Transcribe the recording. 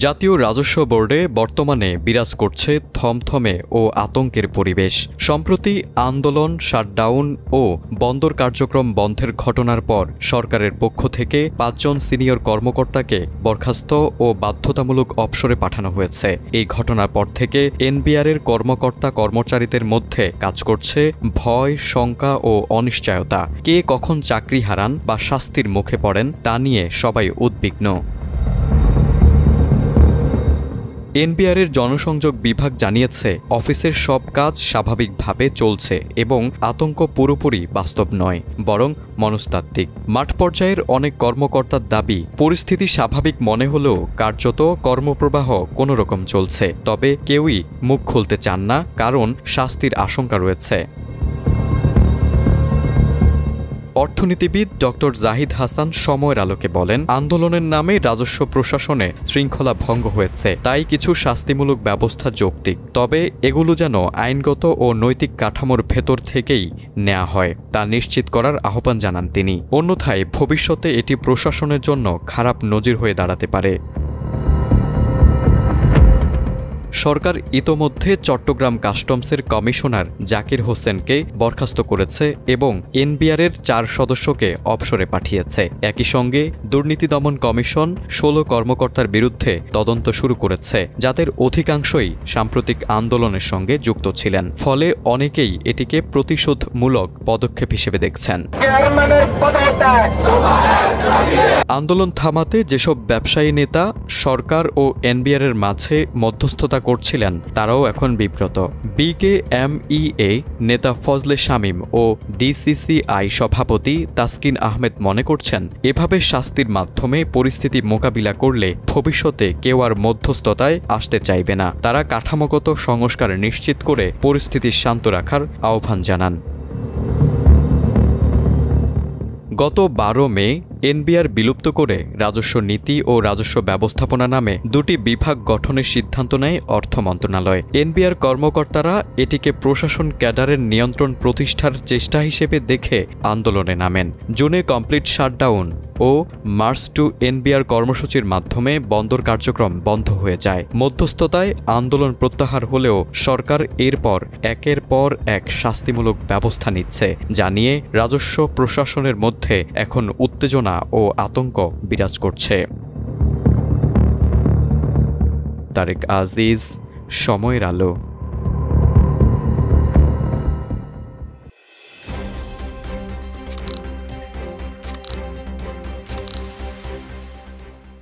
জাতীয় রাজস্ব বোর্ডে বর্তমানে বিরাজ করছে থমথমে ও আতঙ্কের পরিবেশ। সম্প্রতি আন্দোলন, শাটডাউন ও বন্দর কার্যক্রম বন্ধের ঘটনার পর সরকারের পক্ষ থেকে ৫ জন সিনিয়র কর্মকর্তাকে বরখাস্ত ও বাধ্যতামূলক অবসরে পাঠানো হয়েছে। এই ঘটনার পর থেকে এনবিআরের কর্মকর্তা-কর্মচারীদের মধ্যে কাজ করছে ভয়, শঙ্কা ও অনিশ্চয়তা। কে কখন চাকরি হারান বা শাস্তির মুখে পড়েন তা নিয়ে সবাই উদ্বিগ্ন। এনবিআরের জনসংযোগ বিভাগ জানিয়েছে, অফিসের সব কাজ স্বাভাবিকভাবে চলছে এবং আতঙ্ক পুরোপুরি বাস্তব নয়, বরং মনস্তাত্ত্বিক। মাঠ পর্যায়ের অনেক কর্মকর্তার দাবি, পরিস্থিতি স্বাভাবিক মনে হলেও কার্যত কর্মপ্রবাহ কোনোরকম চলছে। তবে কেউই মুখ খুলতে চান না, কারণ শাস্তির আশঙ্কা রয়েছে। অর্থনীতিবিদ ডক্টর জাহিদ হাসান সময়ের আলোকে বলেন, আন্দোলনের নামে রাজস্ব প্রশাসনে শৃঙ্খলা ভঙ্গ হয়েছে, তাই কিছু শাস্তিমূলক ব্যবস্থা যৌক্তিক। তবে এগুলো যেন আইনগত ও নৈতিক কাঠামোর ভেতর থেকেই নেওয়া হয় তা নিশ্চিত করার আহ্বান জানান তিনি। অন্যথায় ভবিষ্যতে এটি প্রশাসনের জন্য খারাপ নজির হয়ে দাঁড়াতে পারে। সরকার ইতোমধ্যে চট্টগ্রাম কাস্টমসের কমিশনার জাকির হোসেনকে বরখাস্ত করেছে এবং এনবিআরের ৪ সদস্যকে অবসরে পাঠিয়েছে। একই সঙ্গে দুর্নীতি দমন কমিশন ১৬ কর্মকর্তার বিরুদ্ধে তদন্ত শুরু করেছে, যাদের অধিকাংশই সাম্প্রতিক আন্দোলনের সঙ্গে যুক্ত ছিলেন। ফলে অনেকেই এটিকে প্রতিশোধমূলক পদক্ষেপ হিসেবে দেখছেন। আন্দোলন থামাতে যেসব ব্যবসায়ী নেতা সরকার ও এনবিআরের মাঝে মধ্যস্থতা করছিলেন তারাও এখন বিব্রত। বিকেএমইএ নেতা ফজলে শামীম ও ডিসিসিআই সভাপতি তাসকিন আহমেদ মনে করছেন, এভাবে শাস্তির মাধ্যমে পরিস্থিতি মোকাবিলা করলে ভবিষ্যতে কেউ আর মধ্যস্থতায় আসতে চাইবে না। তারা কাঠামোগত সংস্কার নিশ্চিত করে পরিস্থিতি শান্ত রাখার আহ্বান জানান। গত ১২ মে এনবিআর বিলুপ্ত করে রাজস্ব নীতি ও রাজস্ব ব্যবস্থাপনা নামে ২টি বিভাগ গঠনের সিদ্ধান্ত নেয় অর্থ মন্ত্রণালয়। এনবিআর কর্মকর্তারা এটিকে প্রশাসন ক্যাডারের নিয়ন্ত্রণ প্রতিষ্ঠার চেষ্টা হিসেবে দেখে আন্দোলনে নামেন। জুনে কমপ্লিট শাটডাউন ও মার্চ টু এনবিআর কর্মসূচির মাধ্যমে বন্দর কার্যক্রম বন্ধ হয়ে যায়। মধ্যস্থতায় আন্দোলন প্রত্যাহার হলেও সরকার এরপর একের পর এক শাস্তিমূলক ব্যবস্থা নিচ্ছে, যা নিয়ে রাজস্ব প্রশাসনের মধ্যে এখন উত্তেজনা ও আতঙ্ক বিরাজ করছে। তারেক আজিজ, সময়ের আলো।